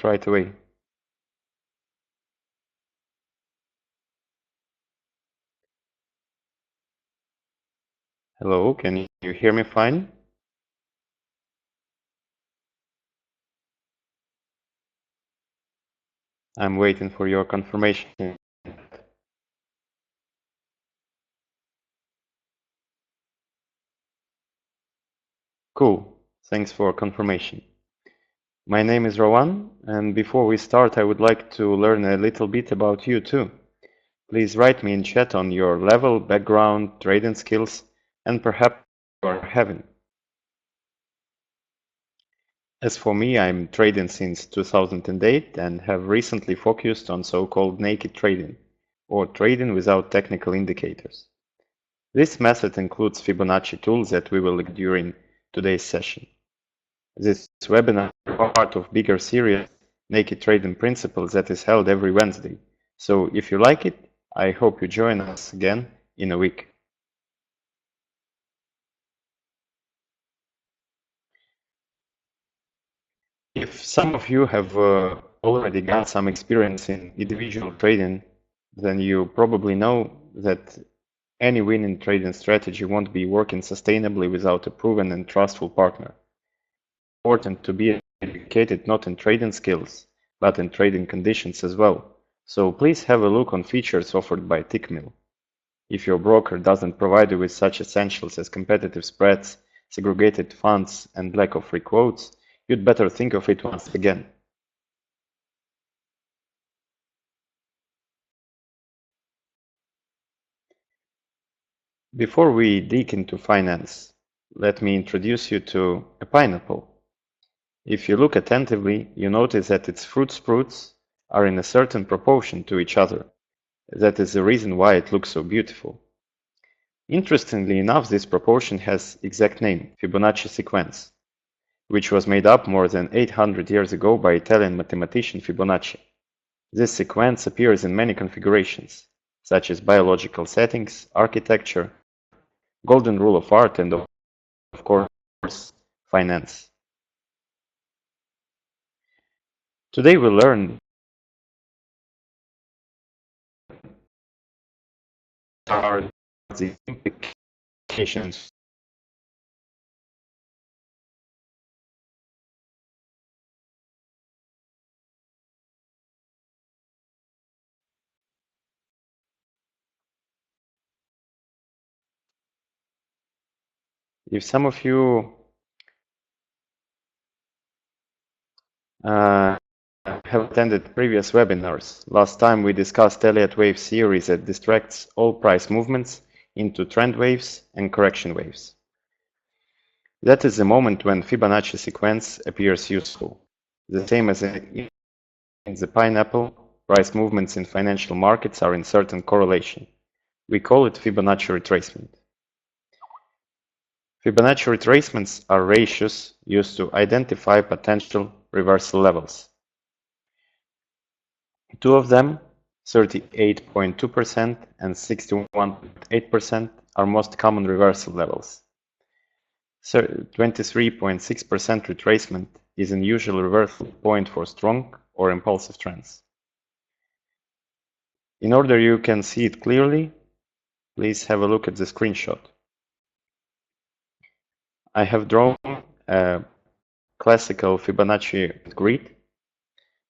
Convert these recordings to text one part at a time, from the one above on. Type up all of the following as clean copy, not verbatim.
right away. Hello, can you hear me fine? I'm waiting for your confirmation. Cool, thanks for confirmation. My name is Rowan, and before we start, I would like to learn a little bit about you too. Please write me in chat on your level, background, trading skills, and perhaps you are having. As for me, I'm trading since 2008 and have recently focused on so-called naked trading, or trading without technical indicators. This method includes Fibonacci tools that we will look at during today's session. This webinar is part of bigger series, Naked Trading Principles, that is held every Wednesday. So if you like it, I hope you join us again in a week. If some of you have already got some experience in individual trading, then you probably know that any winning trading strategy won't be working sustainably without a proven and trustful partner. It's important to be educated not in trading skills, but in trading conditions as well. So please have a look on features offered by Tickmill. If your broker doesn't provide you with such essentials as competitive spreads, segregated funds, and lack of free quotes, you'd better think of it once again. Before we dig into finance, let me introduce you to a pineapple. If you look attentively, you notice that its fruit sprouts are in a certain proportion to each other. That is the reason why it looks so beautiful. Interestingly enough, this proportion has exact name, Fibonacci sequence, which was made up more than 800 years ago by Italian mathematician Fibonacci. This sequence appears in many configurations, such as biological settings, architecture, golden rule of art, and of course, finance. Today we'll learn are the implications. If some of you have attended previous webinars, last time we discussed Elliott wave theory that distracts all price movements into trend waves and correction waves. That is the moment when Fibonacci sequence appears useful. The same as in the pineapple, price movements in financial markets are in certain correlation. We call it Fibonacci retracement. Fibonacci retracements are ratios used to identify potential reversal levels. Two of them, 38.2% and 61.8%, are most common reversal levels. So 23.6% retracement is an usual reversal point for strong or impulsive trends. In order you can see it clearly, please have a look at the screenshot. I have drawn a classical Fibonacci grid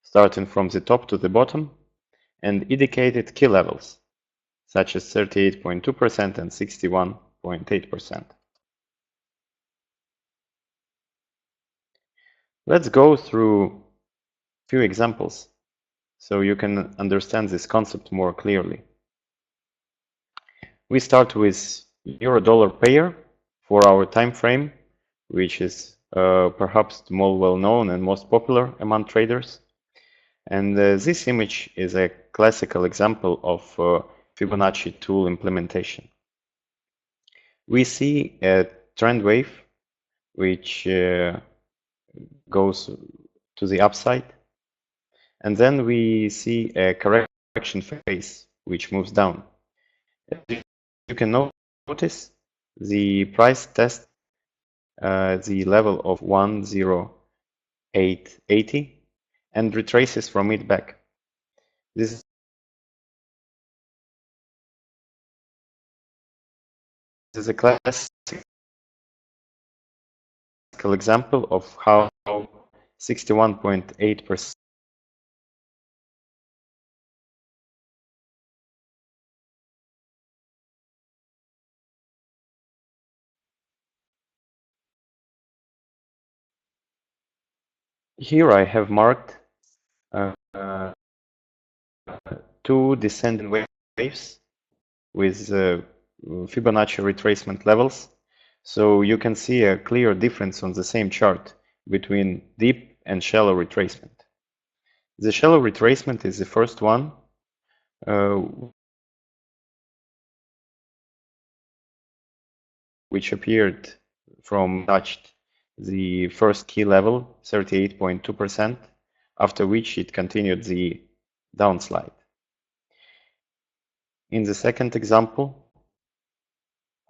starting from the top to the bottom and indicated key levels such as 38.2% and 61.8%. Let's go through a few examples so you can understand this concept more clearly. We start with euro-dollar pair for our time frame, which is perhaps the more well-known and most popular among traders. And this image is a classical example of Fibonacci tool implementation. We see a trend wave which goes to the upside, and then we see a correction phase which moves down. You can notice the price test the level of 108.80, and retraces from it back. This is a classical example of how 61.8% here I have marked two descending waves with Fibonacci retracement levels. So you can see a clear difference on the same chart between deep and shallow retracement. The shallow retracement is the first one, which appeared from touched the first key level, 38.2%, after which it continued the downslide. In the second example,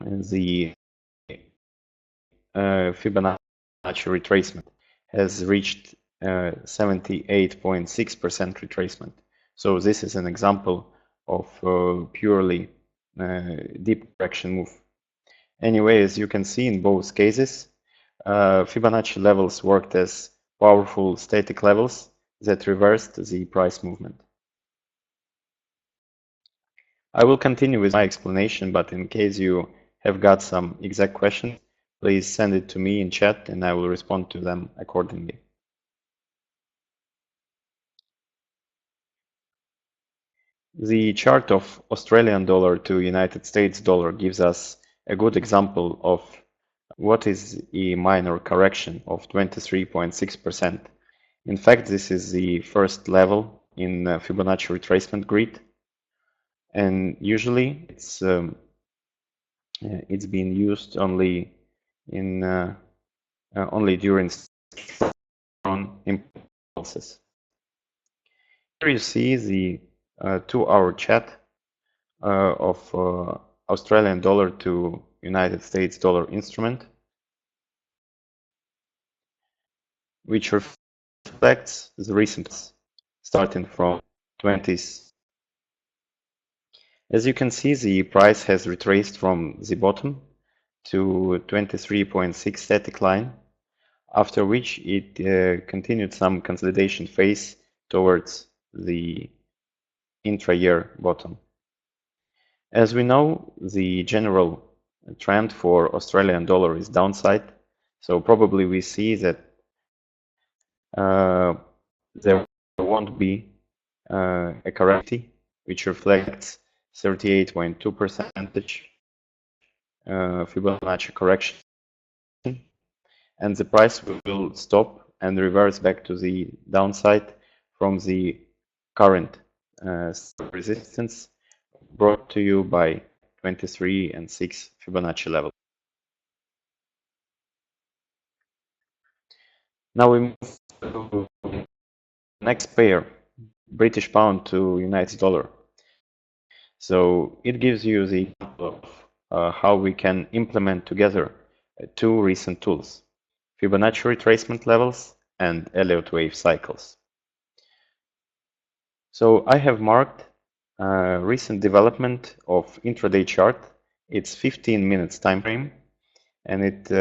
the Fibonacci retracement has reached 78.6% retracement. So this is an example of purely deep correction move. Anyway, as you can see in both cases, Fibonacci levels worked as powerful static levels that reversed the price movement. I will continue with my explanation, but in case you have got some exact questions, please send it to me in chat and I will respond to them accordingly. The chart of Australian dollar to United States dollar gives us a good example of what is a minor correction of 23.6%. In fact, this is the first level in Fibonacci retracement grid, and usually it's being used only in only during strong impulses. Here you see the 2-hour chart of Australian dollar to United States dollar instrument, which reflects the recent starting from 20s. As you can see, the price has retraced from the bottom to 23.6 static line, after which it continued some consolidation phase towards the intra-year bottom. As we know, the general trend for Australian dollar is downside, so probably we see that there won't be a correction which reflects 38.2% Fibonacci correction, and the price will stop and reverse back to the downside from the current resistance brought to you by 23 and 6 Fibonacci level. Now we move to the next pair, British pound to United dollar. So it gives you the example of how we can implement together two recent tools, Fibonacci retracement levels and Elliott wave cycles. So I have marked recent development of intraday chart. It's 15 minutes time frame, and it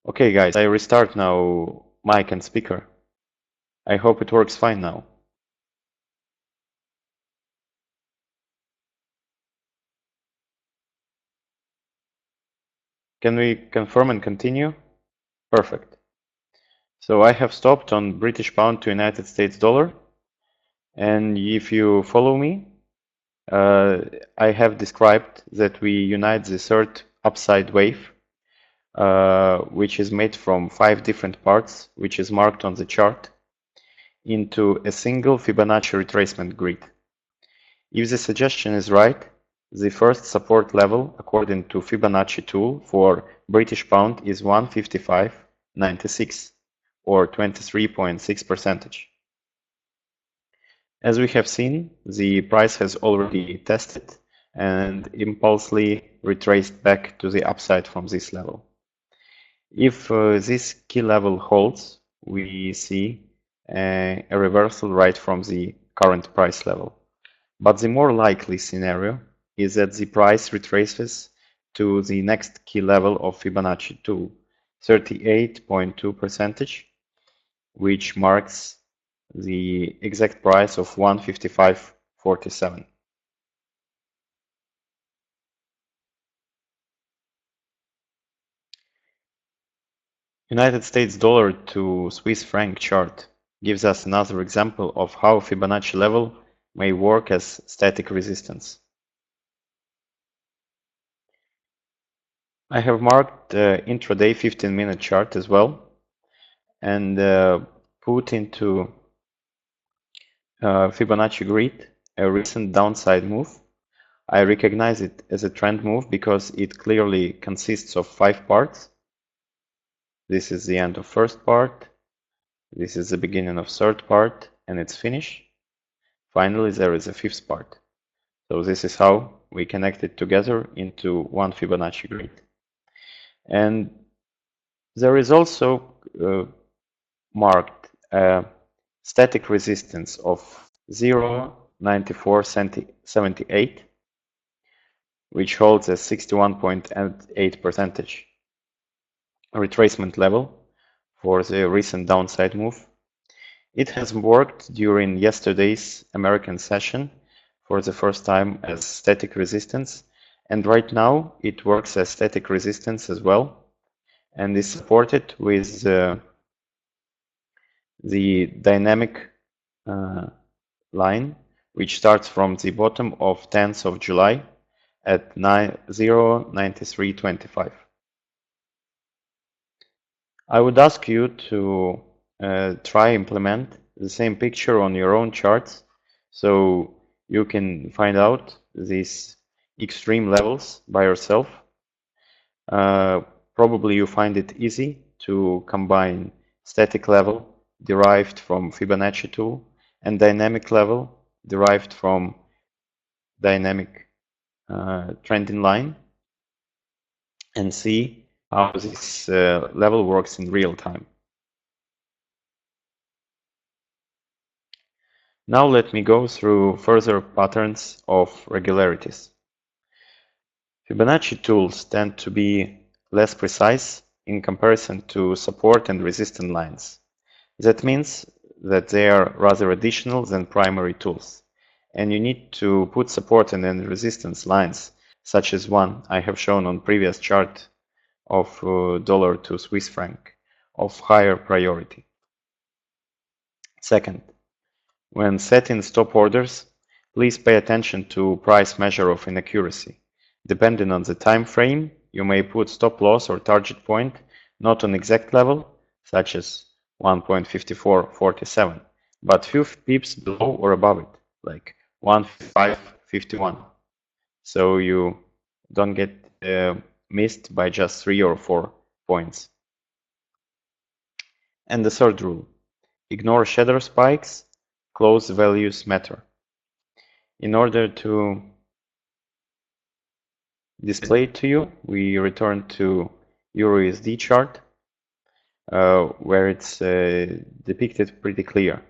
Okay guys, I restart now mic and speaker. I hope it works fine now. Can we confirm and continue? Perfect. So I have stopped on British pound to United States dollar. And if you follow me, I have described that we unite the third upside wave, which is made from 5 different parts, which is marked on the chart, into a single Fibonacci retracement grid. If the suggestion is right, the first support level according to Fibonacci tool for British pound is 155.96 or 23.6%. As we have seen, the price has already tested and impulsively retraced back to the upside from this level. If this key level holds, we see a reversal right from the current price level. But the more likely scenario is that the price retraces to the next key level of Fibonacci tool, 38.2%, which marks the exact price of 155.47. United States dollar to Swiss franc chart gives us another example of how Fibonacci level may work as static resistance. I have marked the intraday 15-minute chart as well and put into Fibonacci grid a recent downside move. I recognize it as a trend move because it clearly consists of 5 parts. This is the end of first part, this is the beginning of third part and its finish. Finally, there is a 5th part. So this is how we connect it together into one Fibonacci grid. And there is also marked a static resistance of 0.9478, which holds a 61.8% retracement level for the recent downside move. It has worked during yesterday's American session for the first time as static resistance, and right now it works as static resistance as well, and is supported with the dynamic line, which starts from the bottom of 10th of July at 0.9325. I would ask you to try implement the same picture on your own charts so you can find out these extreme levels by yourself. Probably you find it easy to combine static level derived from Fibonacci tool and dynamic level derived from dynamic trending line and see how this level works in real time. Now let me go through further patterns of regularities. Fibonacci tools tend to be less precise in comparison to support and resistance lines. That means that they are rather additional than primary tools, and you need to put support and then resistance lines, such as one I have shown on previous chart of dollar to Swiss franc, of higher priority. Second, when setting stop orders, please pay attention to price measure of inaccuracy. Depending on the time frame, you may put stop loss or target point not on exact level, such as 1.5447, but few pips below or above it, like 1.551. So you don't get missed by just 3 or 4 points. And the third rule, ignore shadow spikes, close values matter. In order to display it to you, we return to EURUSD chart, where it's depicted pretty clear.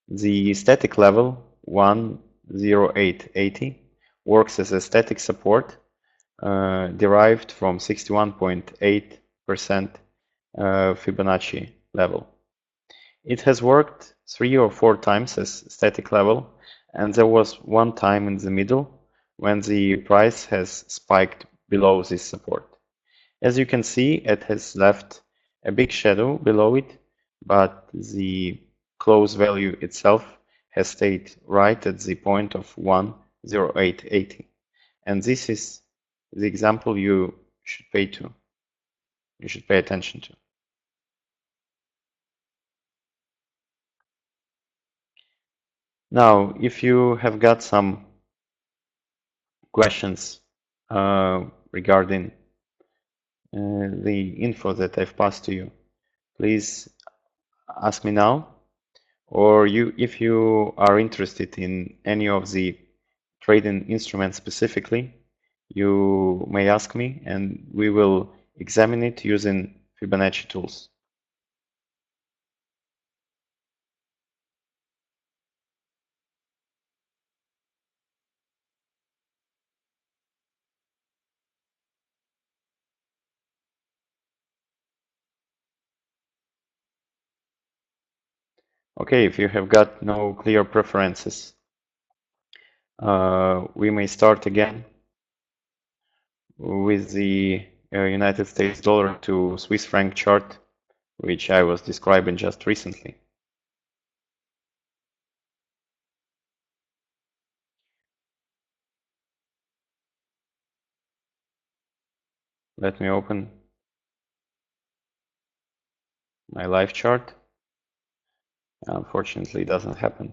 The static level 10880 works as a static support derived from 61.8% Fibonacci level. It has worked 3 or 4 times as static level, and there was one time in the middle when the price has spiked below this support. As you can see, it has left a big shadow below it, but the close value itself has stayed right at the point of 10880. And this is the example you should pay attention to. Now, if you have got some questions regarding the info that I've passed to you, please ask me now. Or if you are interested in any of the trading instruments specifically, you may ask me and we will examine it using Fibonacci tools. Okay, if you have got no clear preferences, we may start again with the United States dollar to Swiss franc chart, which I was describing just recently. Let me open my live chart. Unfortunately, it doesn't happen.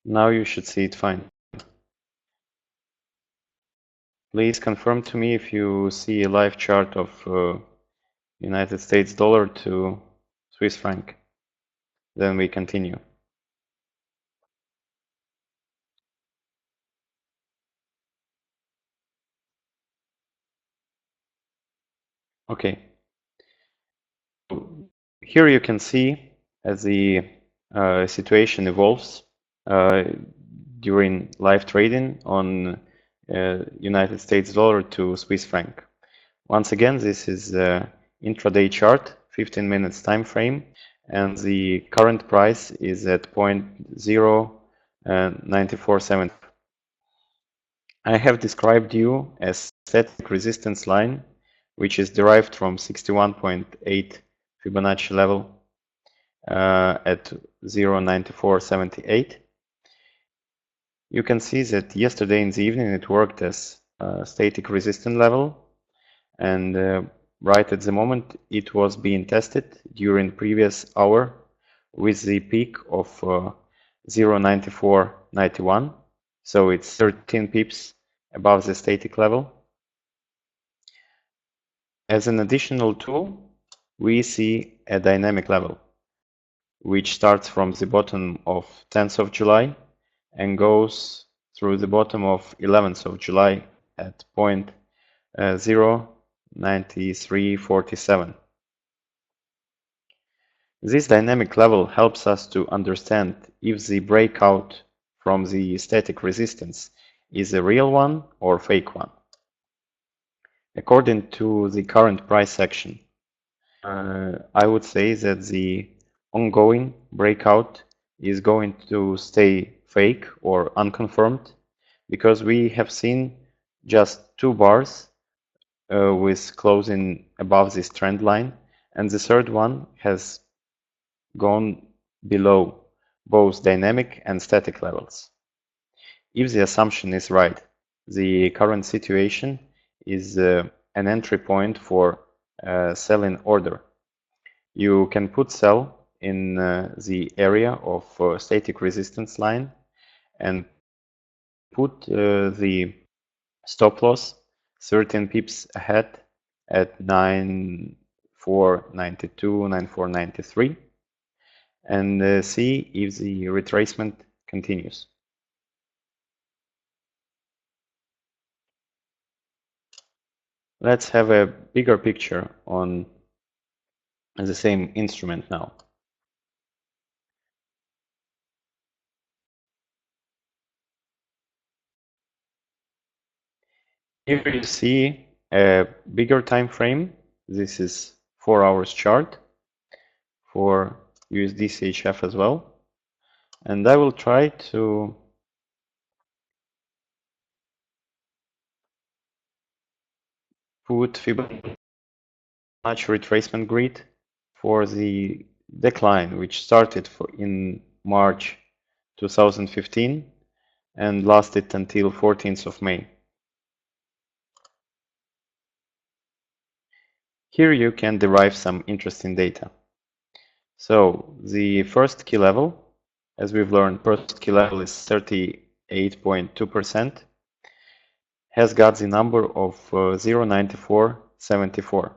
Now you should see it fine. Please confirm to me if you see a live chart of United States dollar to Swiss franc. Then we continue. Okay. Here you can see as the situation evolves during live trading on United States dollar to Swiss franc. Once again, this is the intraday chart, 15 minutes time frame, and the current price is at 0.09470. I have described you as static resistance line, which is derived from 61.8 Fibonacci level at 0.9478. You can see that yesterday in the evening it worked as a static resistance level, and right at the moment it was being tested during previous hour with the peak of 0.9491, so it's 13 pips above the static level. As an additional tool, we see a dynamic level which starts from the bottom of 10th of July and goes through the bottom of 11th of July at point 0.9347. This dynamic level helps us to understand if the breakout from the static resistance is a real one or fake one. According to the current price action, I would say that the ongoing breakout is going to stay fake or unconfirmed because we have seen just 2 bars with closing above this trend line, and the third one has gone below both dynamic and static levels. If the assumption is right, the current situation is an entry point for a selling order. You can put sell in the area of static resistance line and put the stop loss 13 pips ahead at 9492, 9493. and see if the retracement continues. Let's have a bigger picture on the same instrument now. Here you see a bigger time frame. This is 4 hours chart for USD CHF as well. And I will try to put Fibonacci retracement grid for the decline, which started in March 2015 and lasted until 14th of May. Here you can derive some interesting data. So the first key level, as we've learned, first key level is 38.2%, has got the number of 0.9474.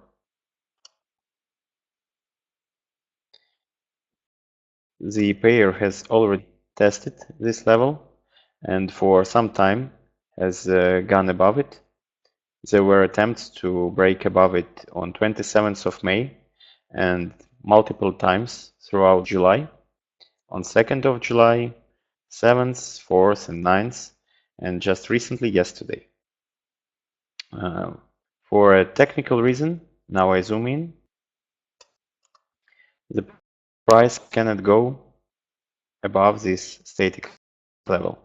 The pair has already tested this level and for some time has gone above it. There were attempts to break above it on 27th of May and multiple times throughout July, on 2nd of July, 7th, 4th, and 9th, and just recently yesterday. For a technical reason, now I zoom in, the price cannot go above this static level.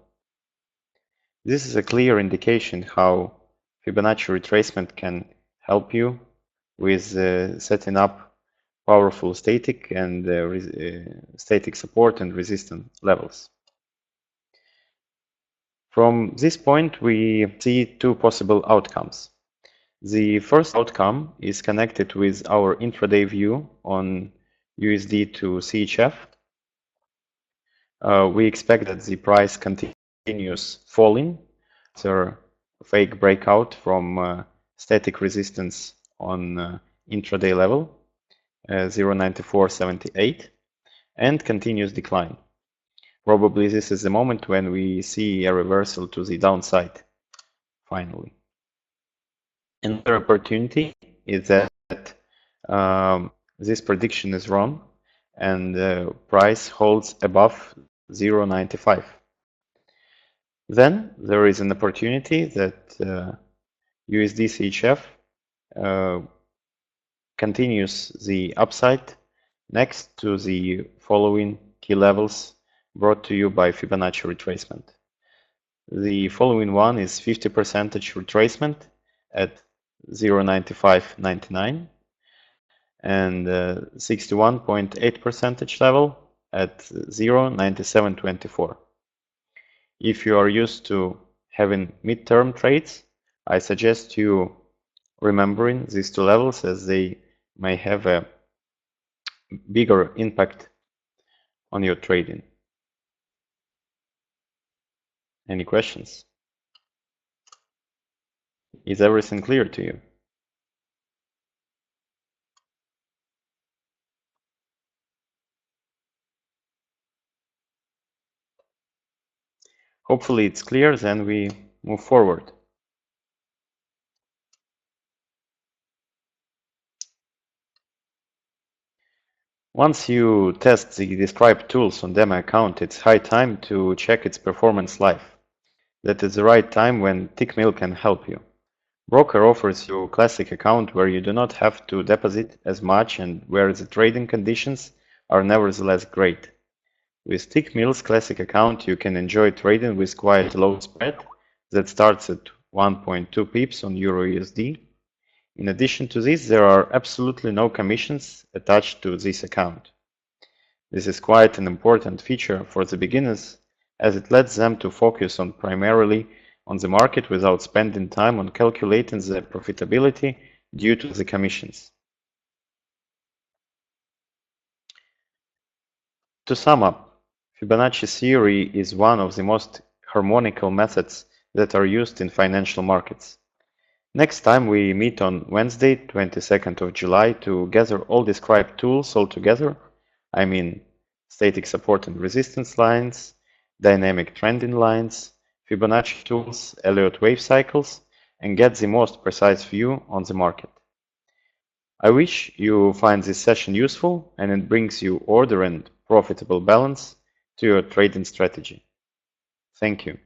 This is a clear indication how Fibonacci retracement can help you with setting up powerful static and static support and resistance levels. From this point, we see two possible outcomes. The first outcome is connected with our intraday view on USD to CHF. We expect that the price continues falling after a fake breakout from static resistance on intraday level, 0.9478, and continuous decline. Probably this is the moment when we see a reversal to the downside, finally. Another opportunity is that this prediction is wrong and the price holds above 0.95. Then there is an opportunity that USD CHF continues the upside next to the following key levels brought to you by Fibonacci retracement. The following one is 50% retracement at 0.9599 and 61.8% level at 0.9724. If you are used to having midterm trades, I suggest you remembering these two levels as they may have a bigger impact on your trading. Any questions? Is everything clear to you? Hopefully it's clear, then we move forward. Once you test the described tools on demo account, it's high time to check its performance live. That is the right time when Tickmill can help you. Broker offers you a classic account where you do not have to deposit as much and where the trading conditions are nevertheless great. With Tickmill's classic account, you can enjoy trading with quite a low spread that starts at 1.2 pips on Euro USD. In addition to this, there are absolutely no commissions attached to this account. This is quite an important feature for the beginners, as it lets them to focus primarily on the market without spending time on calculating the profitability due to the commissions. To sum up, Fibonacci theory is one of the most harmonical methods that are used in financial markets. Next time we meet on Wednesday, 22nd of July to gather all described tools all together, I mean static support and resistance lines, dynamic trending lines, Fibonacci tools, Elliott wave cycles, and get the most precise view on the market. I wish you find this session useful and it brings you order and profitable balance to your trading strategy. Thank you.